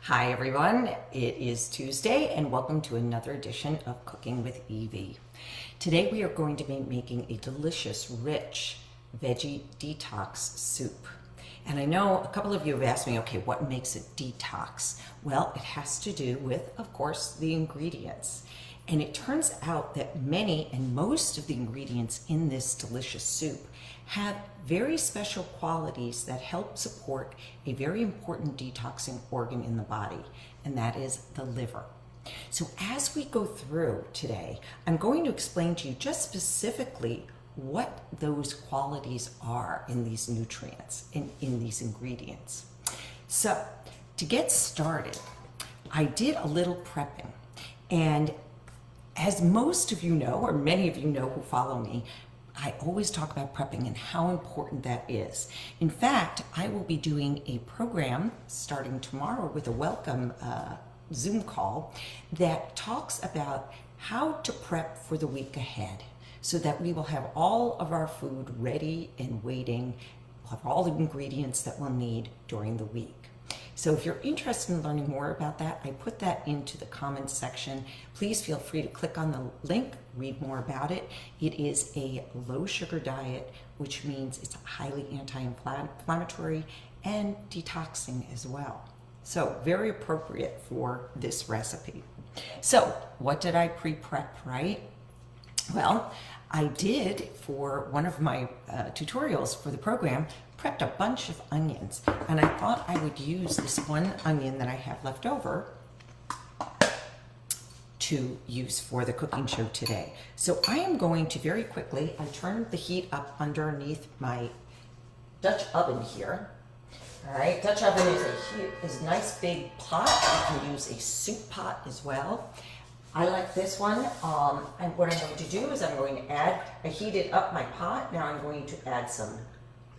Hi everyone, it is Tuesday and welcome to another edition of Cooking with Evey. Today we are going to be making a delicious, rich veggie detox soup. And I know a couple of you have asked me, okay, what makes it detox? Well, it has to do with, of course, the ingredients. And it turns out that many and most of the ingredients in this delicious soup have very special qualities that help support a very important detoxing organ in the body, and that is the liver. So as we go through today, I'm going to explain to you just specifically what those qualities are in these nutrients, in these ingredients. So to get started, I did a little prepping, and as most of you know, or many of you know who follow me, I always talk about prepping and how important that is. In fact, I will be doing a program starting tomorrow with a welcome Zoom call that talks about how to prep for the week ahead so that we will have all of our food ready and waiting. We'll have all the ingredients that we'll need during the week. So if you're interested in learning more about that, I put that into the comments section. Please feel free to click on the link, read more about it. It is a low sugar diet, which means it's highly anti-inflammatory and detoxing as well. So very appropriate for this recipe. So what did I pre-prep, right? Well, I did, for one of my tutorials for the program, prepped a bunch of onions, and I thought I would use this one onion that I have left over to use for the cooking show today. So I am going to very quickly, I turned the heat up underneath my Dutch oven here. All right, Dutch oven is a nice big pot. You can use a soup pot as well. I like this one, and what I'm going to do is I'm going to I heated up my pot. Now I'm going to add some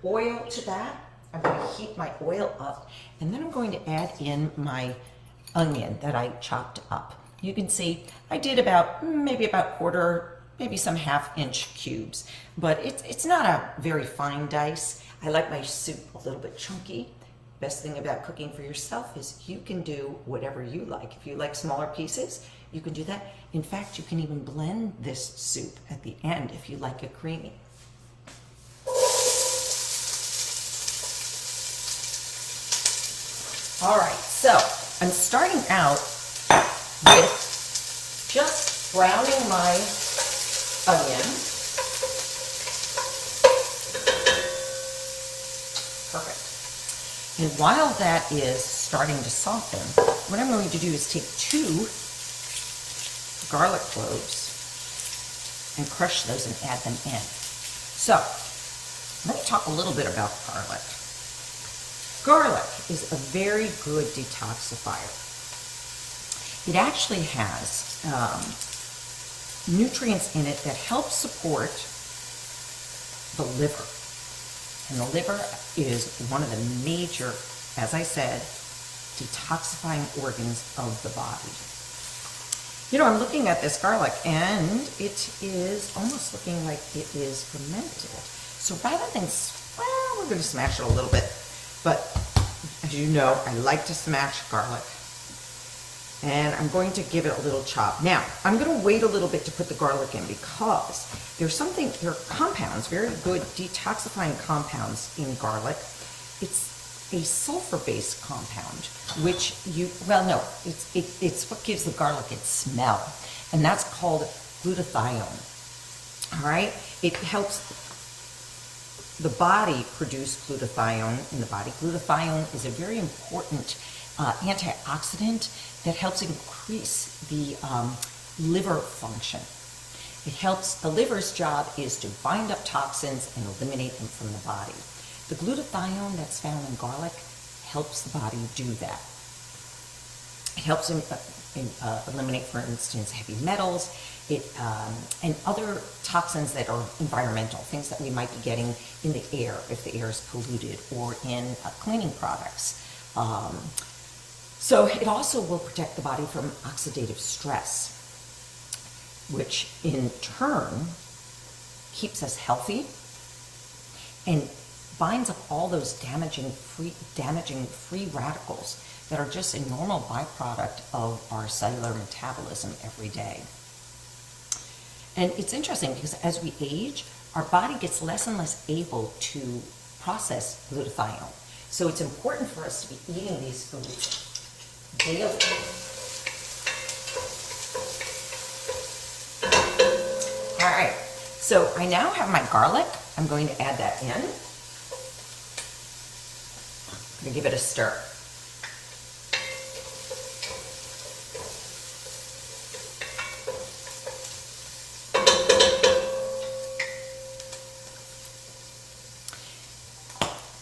oil to that. I'm going to heat my oil up, and then I'm going to add in my onion that I chopped up. You can see I did maybe about quarter, maybe some half-inch cubes, but it's not a very fine dice. I like my soup a little bit chunky. Best thing about cooking for yourself is you can do whatever you like. If you like smaller pieces, you can do that. In fact, you can even blend this soup at the end if you like it creamy. All right, so I'm starting out with just browning my onion. Perfect. And while that is starting to soften, what I'm going to do is take 2 garlic cloves and crush those and add them in. So let me talk a little bit about garlic. Garlic is a very good detoxifier. It actually has nutrients in it that help support the liver. And the liver is one of the major, as I said, detoxifying organs of the body. You know, I'm looking at this garlic and it is almost looking like it is fermented. So rather than, well, we're going to smash it a little bit. But as you know, I like to smash garlic. And I'm going to give it a little chop. Now, I'm going to wait a little bit to put the garlic in because there are compounds, very good detoxifying compounds in garlic. It's a sulfur-based compound, which it's what gives the garlic its smell, and that's called glutathione. All right, it helps the body produce glutathione in the body. Glutathione is a very important antioxidant that helps increase the liver function. The liver's job is to bind up toxins and eliminate them from the body. The glutathione that's found in garlic helps the body do that. It helps eliminate, for instance, heavy metals and other toxins that are environmental, things that we might be getting in the air if the air is polluted, or in cleaning products. So it also will protect the body from oxidative stress, which in turn keeps us healthy and binds up all those damaging free radicals that are just a normal byproduct of our cellular metabolism every day. And it's interesting because as we age, our body gets less and less able to process glutathione. So it's important for us to be eating these foods daily. All right, so I now have my garlic. I'm going to add that in. I'm going to give it a stir.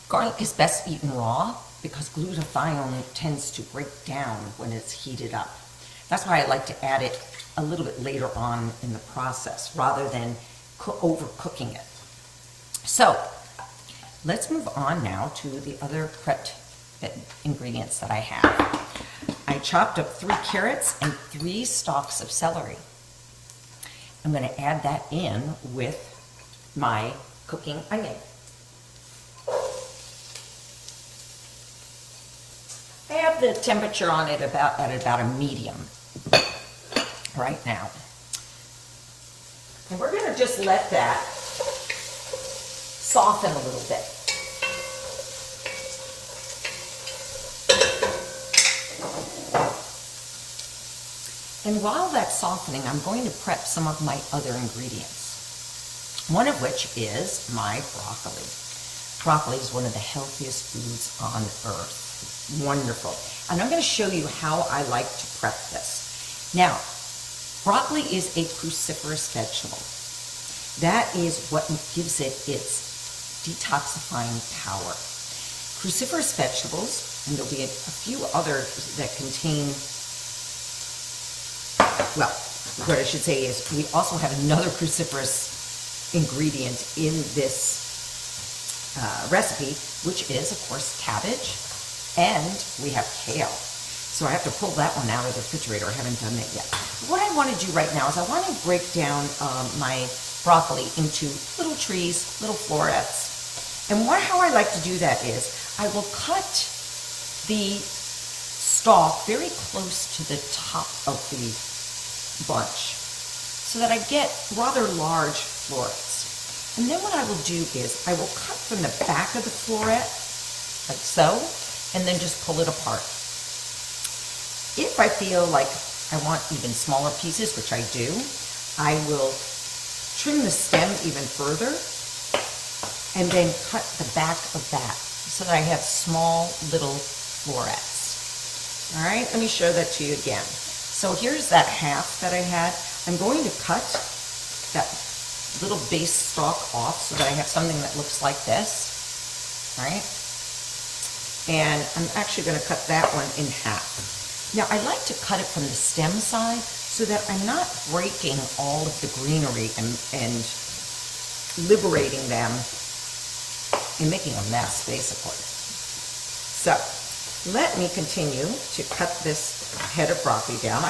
Garlic is best eaten raw because glutathione tends to break down when it's heated up. That's why I like to add it a little bit later on in the process rather than overcooking it. So let's move on now to the other prepped ingredients that I have. I chopped up 3 carrots and 3 stalks of celery. I'm going to add that in with my cooking onion. I have the temperature on it at about a medium right now. And we're going to just let that soften a little bit. And while that's softening, I'm going to prep some of my other ingredients. One of which is my broccoli. Broccoli is one of the healthiest foods on earth. Wonderful. And I'm going to show you how I like to prep this. Now, broccoli is a cruciferous vegetable. That is what gives it its detoxifying power. Cruciferous vegetables, and there'll be a few others that contain, well, what I should say is we also have another cruciferous ingredient in this recipe, which is, of course, cabbage. And we have kale. So I have to pull that one out of the refrigerator. I haven't done that yet. What I want to do right now is I want to break down my broccoli into little trees, little florets. And how I like to do that is I will cut the stalk very close to the top of the bunch so that I get rather large florets. And then what I will do is I will cut from the back of the floret, like so, and then just pull it apart. If I feel like I want even smaller pieces, which I do, I will trim the stem even further and then cut the back of that so that I have small little florets. All right, let me show that to you again. So here's that half that I had. I'm going to cut that little base stalk off so that I have something that looks like this, all right? And I'm actually going to cut that one in half. Now, I like to cut it from the stem side so that I'm not breaking all of the greenery and liberating them and making a mess, basically. So, let me continue to cut this head of broccoli down.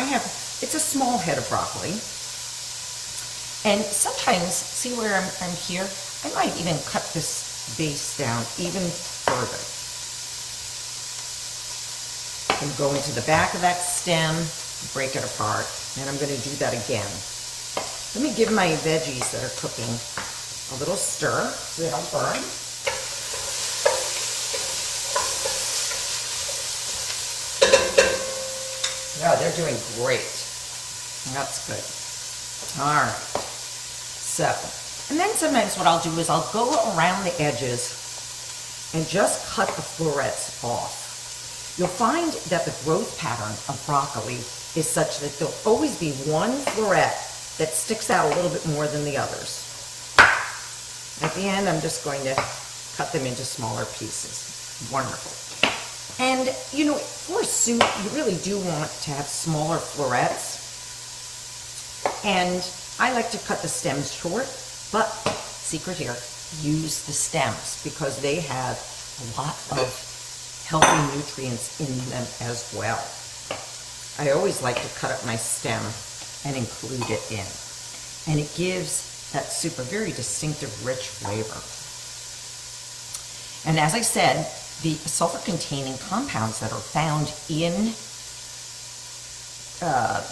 It's a small head of broccoli. And sometimes, see where I'm here? I might even cut this base down even further. And go into the back of that stem, break it apart, and I'm going to do that again. Let me give my veggies that are cooking a little stir so they don't burn. Yeah, they're doing great. That's good. All right. So, and then sometimes what I'll do is I'll go around the edges and just cut the florets off. You'll find that the growth pattern of broccoli is such that there'll always be one floret that sticks out a little bit more than the others. At the end, I'm just going to cut them into smaller pieces. Wonderful. And, you know, for a soup, you really do want to have smaller florets. And I like to cut the stems short, but secret here, use the stems because they have a lot of healthy nutrients in them as well. I always like to cut up my stem and include it in. And it gives that soup a very distinctive, rich flavor. And as I said, the sulfur-containing compounds that are found in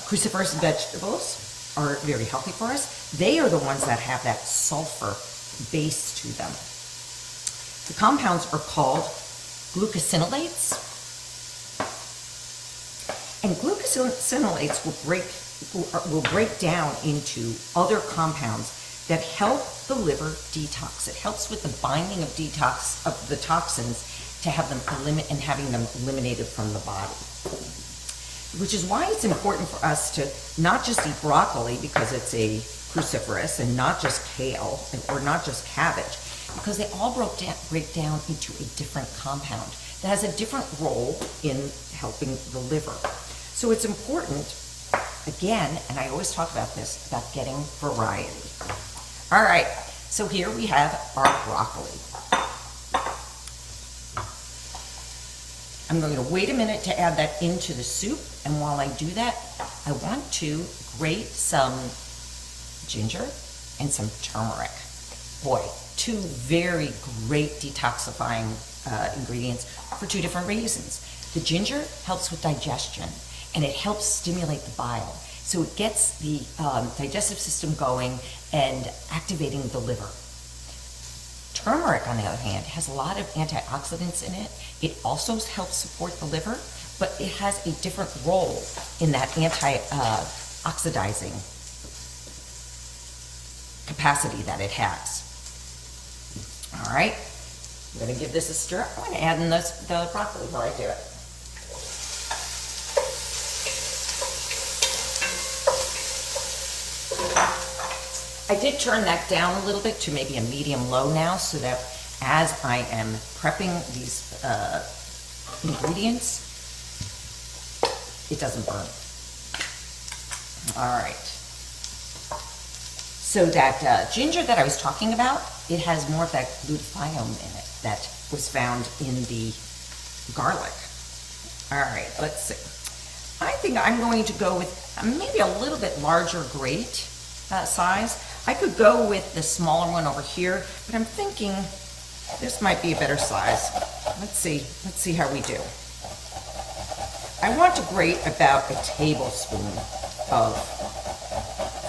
cruciferous vegetables are very healthy for us. They are the ones that have that sulfur base to them. The compounds are called glucosinolates. And glucosinolates will break down into other compounds that help the liver detox. It helps with the binding of the toxins to have them having them eliminated from the body. Which is why it's important for us to not just eat broccoli because it's a cruciferous, and not just kale or not just cabbage, because they all break down into a different compound that has a different role in helping the liver. So it's important, again, and I always talk about this, about getting variety. All right, so here we have our broccoli. I'm going to wait a minute to add that into the soup, and while I do that, I want to grate some ginger and some turmeric. Boy, two very great detoxifying ingredients for two different reasons. The ginger helps with digestion, and it helps stimulate the bile. So it gets the digestive system going and activating the liver. Turmeric, on the other hand, has a lot of antioxidants in it. It also helps support the liver, but it has a different role in that anti-oxidizing capacity that it has. All right, I'm going to give this a stir. I'm going to add in the broccoli while I do it. I did turn that down a little bit to maybe a medium-low now, so that as I am prepping these ingredients, it doesn't burn. All right. So that ginger that I was talking about, it has more of that glutathione in it that was found in the garlic. All right, let's see. I think I'm going to go with maybe a little bit larger grate size. I could go with the smaller one over here, but I'm thinking this might be a better size. Let's see how we do. I want to grate about a tablespoon of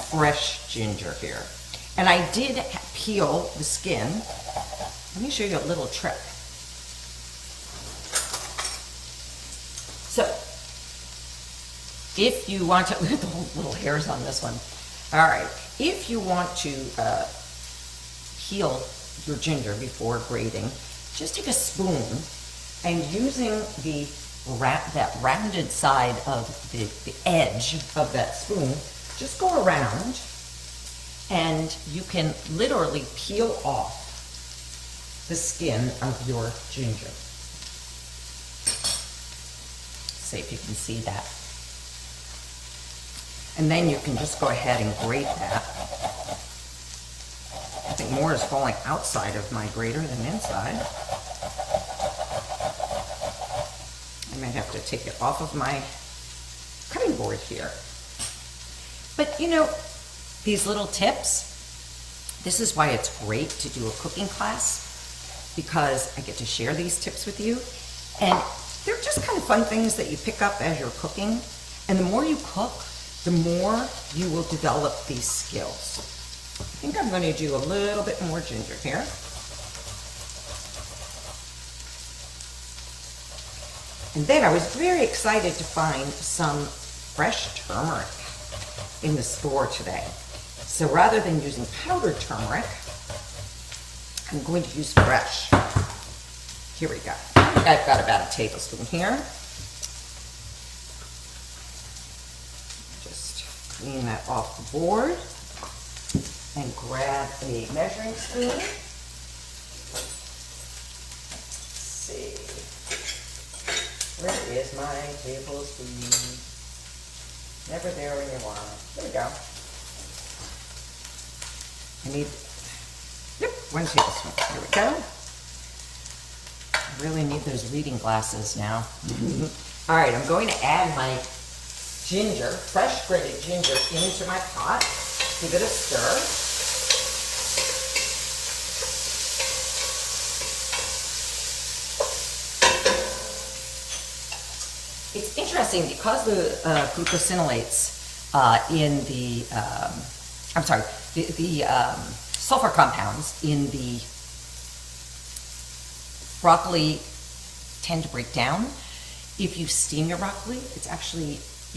fresh ginger here. And I did peel the skin. Let me show you a little trick. So, if you want to, look at the little hairs on this one. All right, if you want to peel your ginger before grating, just take a spoon and using that rounded side of the edge of that spoon, just go around and you can literally peel off the skin of your ginger. See if you can see that. And then you can just go ahead and grate that. I think more is falling outside of my grater than inside. I might have to take it off of my cutting board here. But you know, these little tips, this is why it's great to do a cooking class, because I get to share these tips with you. And they're just kind of fun things that you pick up as you're cooking. And the more you cook, the more you will develop these skills. I think I'm going to do a little bit more ginger here. And then I was very excited to find some fresh turmeric in the store today. So rather than using powdered turmeric, I'm going to use fresh. Here we go. I've got about a tablespoon here. Just clean that off the board and grab a measuring spoon. Let's see. Where is my tablespoon? Never there when you want it. There we go. I need, yep, 1 tablespoon. There we go. I really need those reading glasses now. All right, I'm going to add my ginger, fresh grated ginger, into my pot. Give it a stir. It's interesting because the glucosinolates in the, the sulfur compounds in the broccoli tend to break down. If you steam your broccoli, it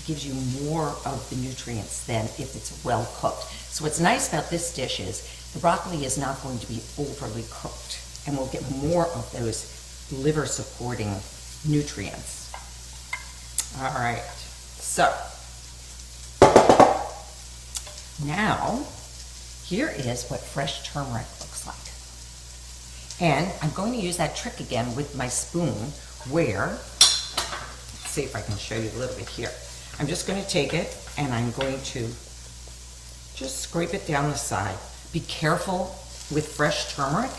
gives you more of the nutrients than if it's well cooked. So what's nice about this dish is the broccoli is not going to be overly cooked, and we'll get more of those liver supporting nutrients. All right, so now here is what fresh turmeric looks like. And I'm going to use that trick again with my spoon where, let's see if I can show you a little bit here. I'm just going to take it and I'm going to just scrape it down the side. Be careful with fresh turmeric,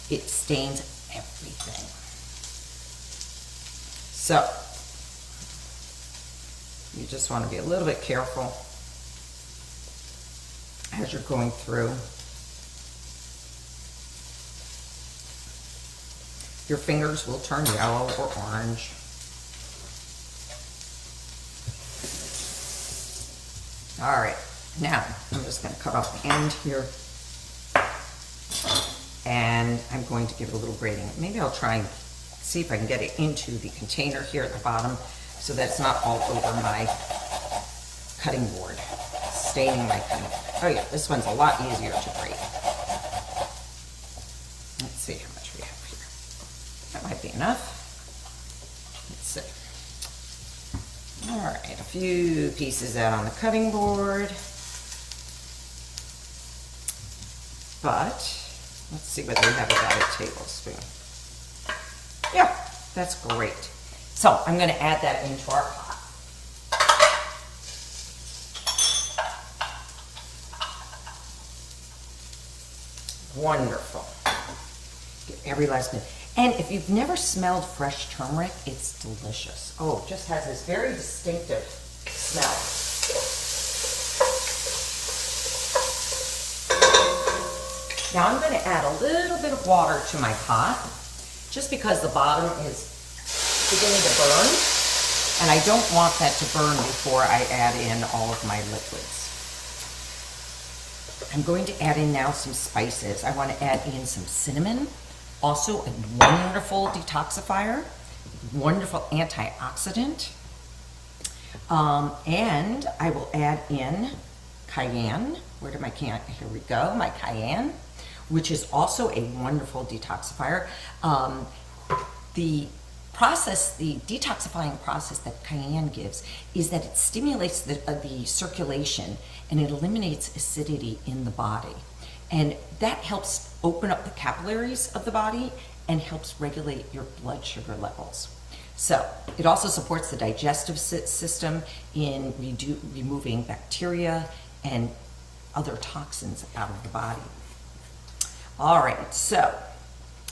it stains everything. So, you just want to be a little bit careful as you're going through. Your fingers will turn yellow or orange. All right, now I'm just going to cut off the end here, and I'm going to give it a little grating. Maybe I'll try and see if I can get it into the container here at the bottom so that it's not all over my cutting board, staining my cutting board. Oh yeah, this one's a lot easier to grate. Let's see how much we have here. That might be enough. Let's see. All right, a few pieces out on the cutting board. But let's see whether we have about a tablespoon. Yeah, that's great. So I'm going to add that into our pot. Wonderful. Get every last bit. And if you've never smelled fresh turmeric, it's delicious. Oh, it just has this very distinctive smell. Now I'm going to add a little bit of water to my pot, just because the bottom is beginning to burn, and I don't want that to burn before I add in all of my liquids. I'm going to add in now some spices. I want to add in some cinnamon, also a wonderful detoxifier, wonderful antioxidant, and I will add in cayenne. Where did my cayenne? Here we go, my cayenne, which is also a wonderful detoxifier. The detoxifying process that cayenne gives is that it stimulates the circulation and it eliminates acidity in the body. And that helps open up the capillaries of the body and helps regulate your blood sugar levels. So it also supports the digestive system in removing bacteria and other toxins out of the body. All right, so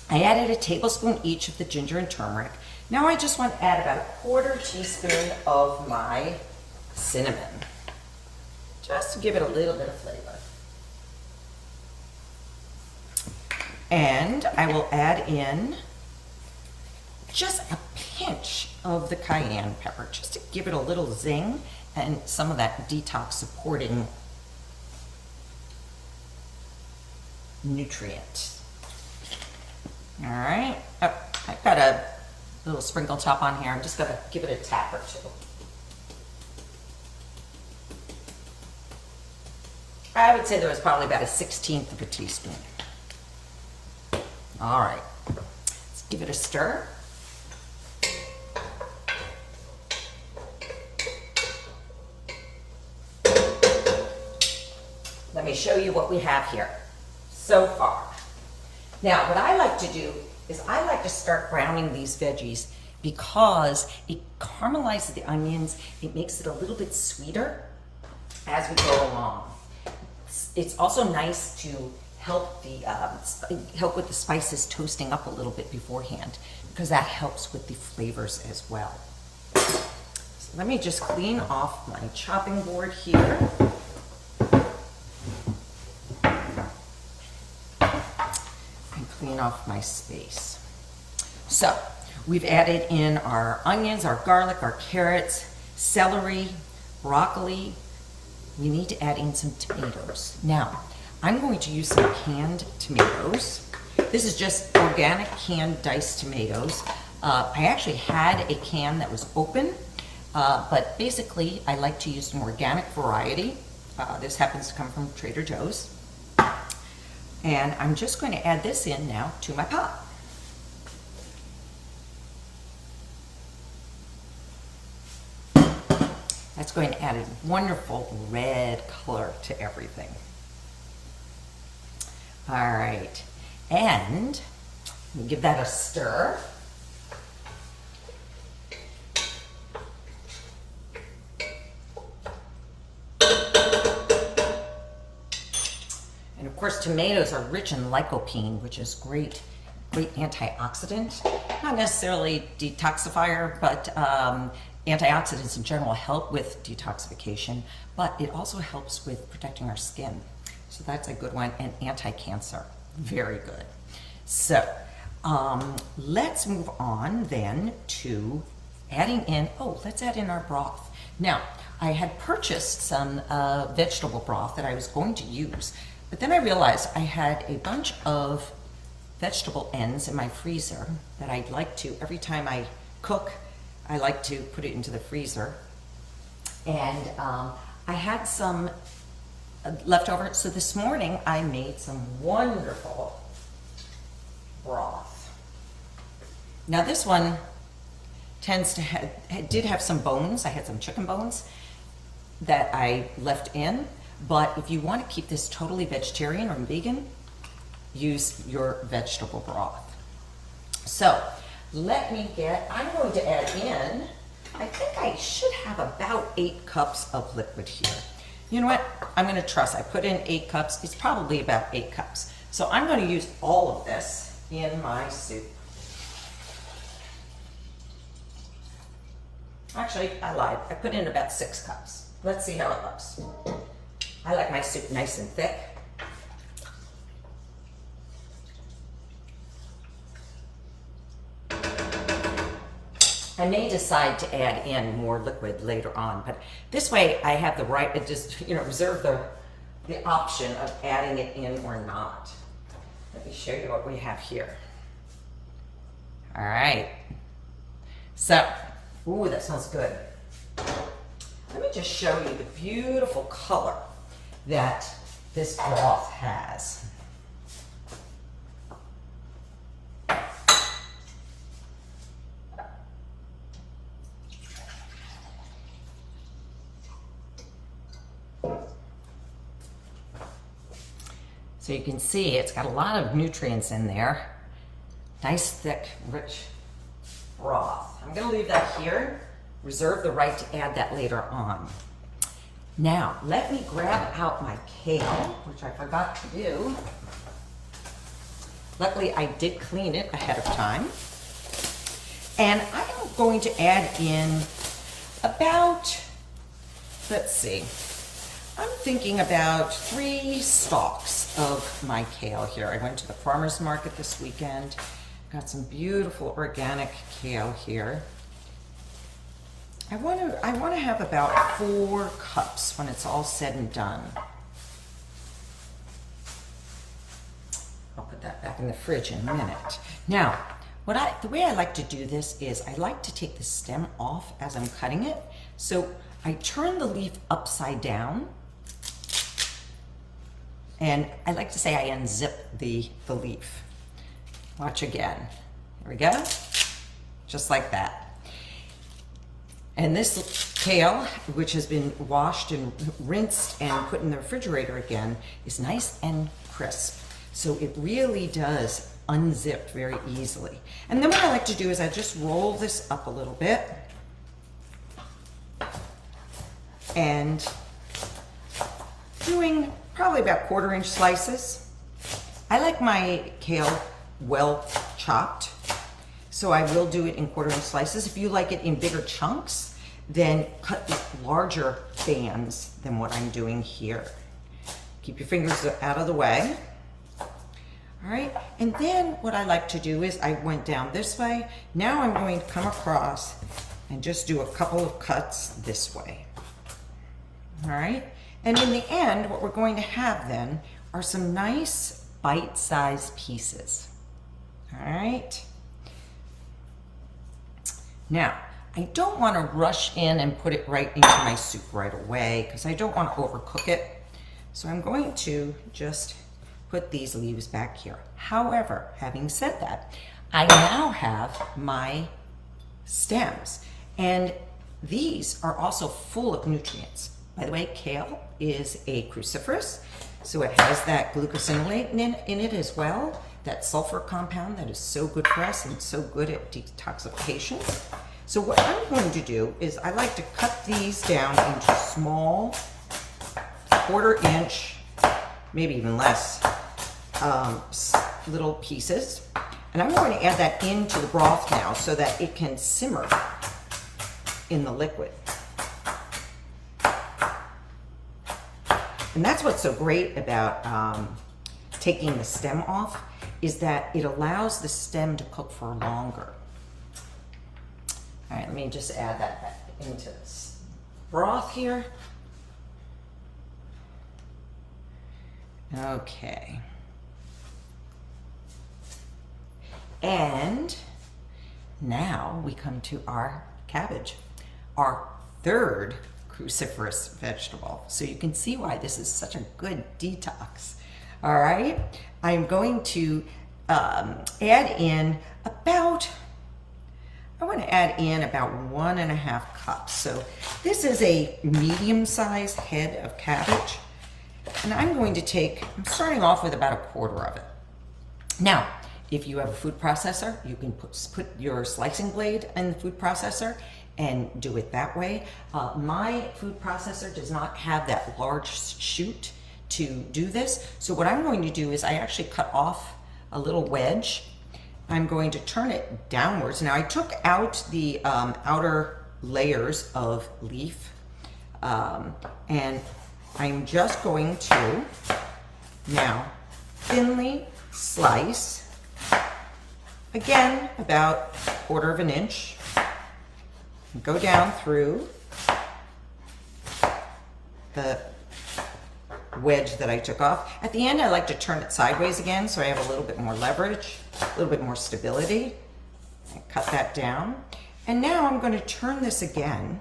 I added a tablespoon each of the ginger and turmeric. Now I just want to add about a quarter teaspoon of my cinnamon, just to give it a little bit of flavor. And I will add in just a pinch of the cayenne pepper, just to give it a little zing and some of that detox supporting nutrient. All right, oh, I've got a little sprinkle top on here. I'm just gonna give it a tap or two. I would say there was probably about a 1/16 of a teaspoon. All right, let's give it a stir. Let me show you what we have here so far. Now, what I like to do is I like to start browning these veggies because it caramelizes the onions. It makes it a little bit sweeter as we go along. It's also nice to help with the spices toasting up a little bit beforehand, because that helps with the flavors as well. So let me just clean off my chopping board here. And clean off my space. So We've added in our onions, our garlic, our carrots, celery, broccoli. We need to add in some tomatoes. Now, I'm going to use some canned tomatoes. This is just organic canned diced tomatoes. I actually had a can that was open, but basically I like to use an organic variety. This happens to come from Trader Joe's. And I'm just going to add this in now to my pot. That's going to add a wonderful red color to everything. All right, and give that a stir. And of course, tomatoes are rich in lycopene, which is great antioxidant. Not necessarily detoxifier, but antioxidants in general help with detoxification, but it also helps with protecting our skin. So that's a good one, and anti-cancer, very good. So let's move on then to adding in, let's add in our broth. Now, I had purchased some vegetable broth that I was going to use, but then I realized I had a bunch of vegetable ends in my freezer that I'd like to, every time I cook, I like to put it into the freezer. And I had some leftover, so this morning I made some wonderful broth. Now this one tends to did have some bones. I had some chicken bones that I left in, but if you want to keep this totally vegetarian or vegan, use your vegetable broth. So let me I'm going to add in, I think I should have about 8 cups of liquid here. You know what? I'm going to trust. I put in 8 cups. It's probably about 8 cups. So I'm going to use all of this in my soup. Actually, I lied. I put in about 6 cups. Let's see how it looks. I like my soup nice and thick. I may decide to add in more liquid later on, but this way I have the right to just, reserve the option of adding it in or not. Let me show you what we have here. All right. So, ooh, that smells good. Let me just show you the beautiful color that this broth has. So you can see it's got a lot of nutrients in there. Nice, thick, rich broth. I'm gonna leave that here, reserve the right to add that later on. Now, let me grab out my kale, which I forgot to do. Luckily, I did clean it ahead of time. And I'm going to add in about, let's see, I'm thinking about 3 stalks of my kale here. I went to the farmer's market this weekend. Got some beautiful organic kale here. I want to have about 4 cups when it's all said and done. I'll put that back in the fridge in a minute. Now, the way I like to do this is I like to take the stem off as I'm cutting it. So I turn the leaf upside down. And I like to say I unzip the leaf. Watch again. Here we go. Just like that. And this kale, which has been washed and rinsed and put in the refrigerator again, is nice and crisp. So it really does unzip very easily. And then what I like to do is I just roll this up a little bit. And doing probably about 1/4-inch slices. I like my kale well chopped, so I will do it in 1/4-inch slices. If you like it in bigger chunks, then cut larger bands than what I'm doing here. Keep your fingers out of the way. All right, and then what I like to do is I went down this way. Now I'm going to come across and just do a couple of cuts this way. All right, and in the end, what we're going to have then are some nice bite-sized pieces. All right. Now, I don't want to rush in and put it right into my soup right away because I don't want to overcook it. So I'm going to just put these leaves back here. However, having said that, I now have my stems, and these are also full of nutrients. By the way, kale is a cruciferous, so it has that glucosinolate in it as well, that sulfur compound that is so good for us and so good at detoxification. So what I'm going to do is I like to cut these down into small, 1/4 inch, maybe even less, little pieces. And I'm going to add that into the broth now so that it can simmer in the liquid. And that's what's so great about taking the stem off, is that it allows the stem to cook for longer. All right, let me just add that back into this broth here. Okay. And now we come to our cabbage, our third cruciferous vegetable. So you can see why this is such a good detox. All right, I'm going to add in about, I want to add in about 1.5 cups. So this is a medium-sized head of cabbage. And I'm going to take, I'm starting off with about 1/4 of it. Now, if you have a food processor, you can put your slicing blade in the food processor and do it that way. My food processor does not have that large chute to do this. So what I'm going to do is I actually cut off a little wedge. I'm going to turn it downwards. Now I took out the outer layers of leaf, and I'm just going to now thinly slice, again, about 1/4 inch, go down through the wedge that I took off. At the end, I like to turn it sideways again so I have a little bit more leverage, a little bit more stability. I cut that down. And now I'm going to turn this again.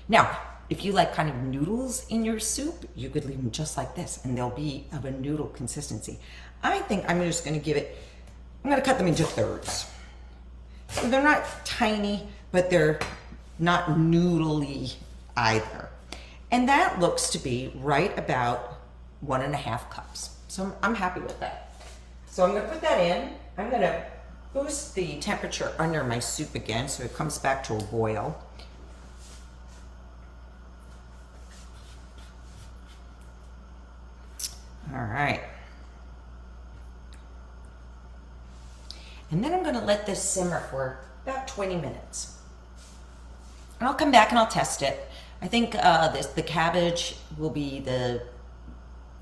Now, if you like kind of noodles in your soup, you could leave them just like this and they'll be of a noodle consistency. I think I'm just going to give it, I'm going to cut them into thirds. So they're not tiny, but they're not noodly either. And that looks to be right about 1.5 cups. So I'm happy with that. So I'm going to put that in. I'm going to boost the temperature under my soup again so it comes back to a boil. All right. And then I'm going to let this simmer for about 20 minutes. And I'll come back and I'll test it. I think the cabbage will be the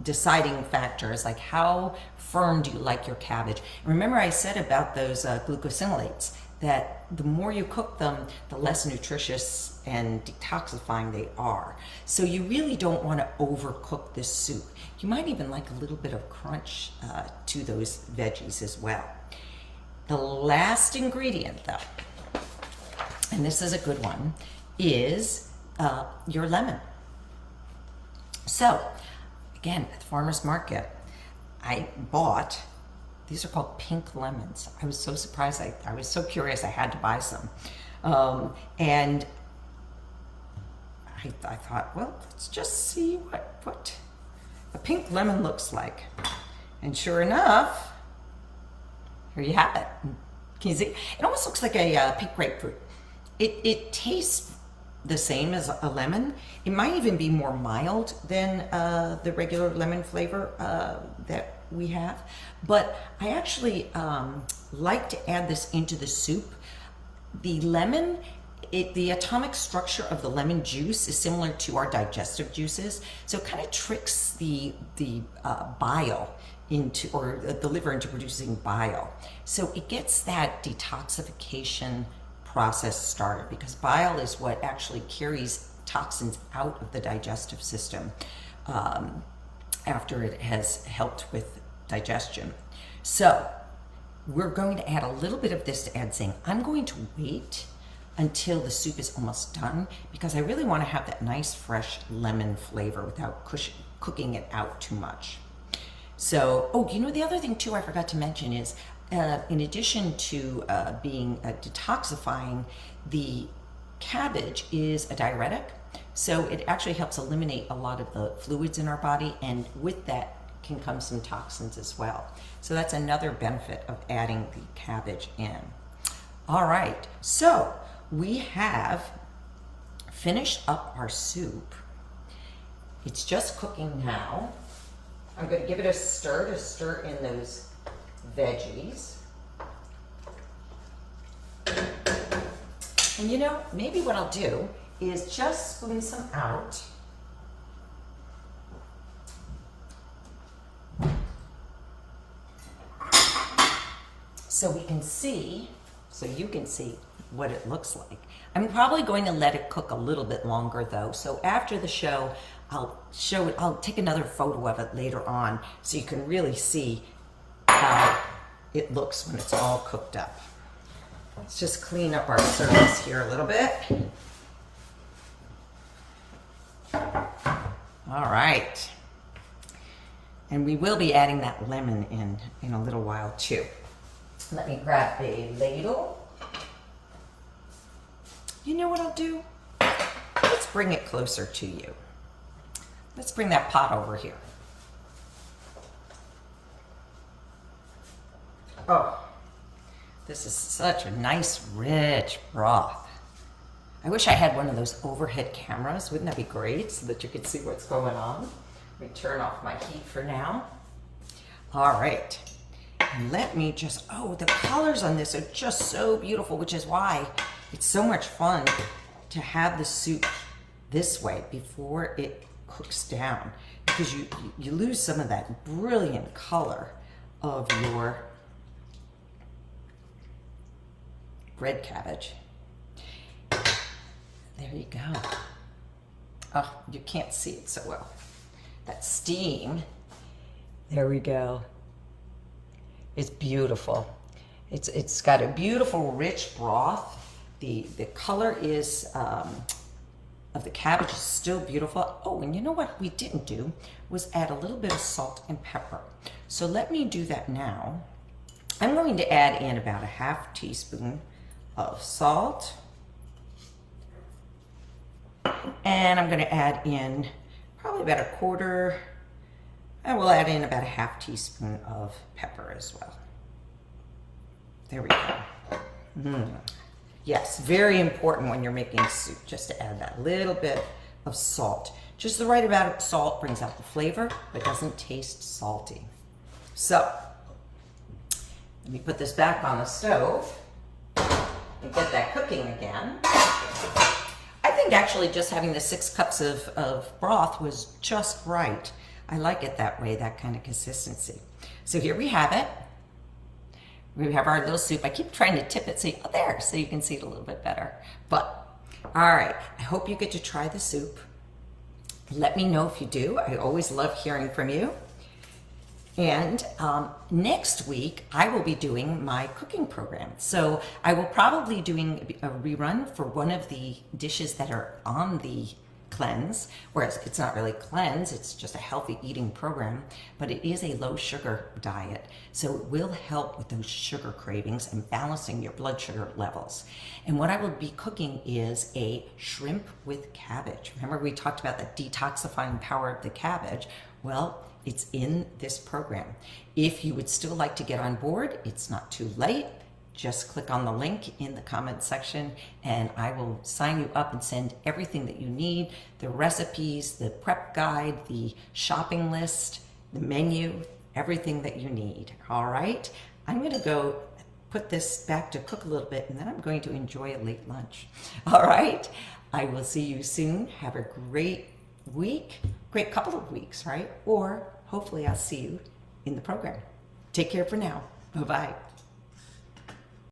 deciding factor. Is like, how firm do you like your cabbage? And remember I said about those glucosinolates that the more you cook them, the less nutritious and detoxifying they are. So you really don't want to overcook this soup. You might even like a little bit of crunch to those veggies as well. The last ingredient though, and this is a good one, is your lemon. So again, at the farmer's market, I bought, these are called pink lemons. I was so surprised, I was so curious, I had to buy some. And I thought, well, let's just see what a pink lemon looks like. And sure enough, here you have it. Can you see? It almost looks like a pink grapefruit. It tastes the same as a lemon. It might even be more mild than the regular lemon flavor that we have. But I actually like to add this into the soup. The lemon the atomic structure of the lemon juice is similar to our digestive juices, so it kind of tricks the bile into, or the liver into producing bile. So it gets that detoxification process started, because bile is what actually carries toxins out of the digestive system after it has helped with digestion. So we're going to add a little bit of this to add zinc. I'm going to wait until the soup is almost done, because I really want to have that nice fresh lemon flavor without cooking it out too much. So, oh, you know, the other thing too I forgot to mention is, in addition to being detoxifying, the cabbage is a diuretic. So it actually helps eliminate a lot of the fluids in our body, and with that can come some toxins as well. So that's another benefit of adding the cabbage in. All right, so we have finished up our soup. It's just cooking now. I'm going to give it a stir to stir in those veggies. And you know, maybe what I'll do is just spoon some out. So we can see, so you can see what it looks like. I'm probably going to let it cook a little bit longer though. So after the show, I'll show it, I'll take another photo of it later on so you can really see how it looks when it's all cooked up. Let's just clean up our surface here a little bit. All right. And we will be adding that lemon in a little while too. Let me grab a ladle. You know what I'll do? Let's bring it closer to you. Let's bring that pot over here. Oh, this is such a nice, rich broth. I wish I had one of those overhead cameras. Wouldn't that be great, so that you could see what's going on? Let me turn off my heat for now. All right. And let me just, oh, the colors on this are just so beautiful, which is why it's so much fun to have the soup this way before it cooks down, because you lose some of that brilliant color of your red cabbage. There you go. Oh, you can't see it so well. That steam, there we go. It's beautiful. It's got a beautiful, rich broth. The color is of the cabbage is still beautiful. Oh, and you know what we didn't do was add a little bit of salt and pepper. So let me do that now. I'm going to add in about a half teaspoon of salt. And I'm going to add in probably about a quarter. I will add in about a half teaspoon of pepper as well. There we go. Yes, very important when you're making soup, just to add that little bit of salt. Just the right amount of salt brings out the flavor, but doesn't taste salty. So, let me put this back on the stove and get that cooking again. I think actually just having the 6 cups of broth was just right. I like it that way, that kind of consistency. So here we have it. We have our little soup. I keep trying to tip it so you can see it a little bit better. But, all right, I hope you get to try the soup. Let me know if you do. I always love hearing from you. And next week, I will be doing my cooking program. So I will probably doing a rerun for one of the dishes that are on the cleanse, whereas it's not really cleanse, it's just a healthy eating program, but it is a low sugar diet. So it will help with those sugar cravings and balancing your blood sugar levels. And what I will be cooking is a shrimp with cabbage. Remember we talked about the detoxifying power of the cabbage? Well, it's in this program. If you would still like to get on board, it's not too late. Just click on the link in the comment section and I will sign you up and send everything that you need, the recipes, the prep guide, the shopping list, the menu, everything that you need. All right, I'm gonna go put this back to cook a little bit, and then I'm going to enjoy a late lunch. All right. I will see you soon. Have a great week, great couple of weeks, right? Or hopefully I'll see you in the program. Take care for now. Bye-bye.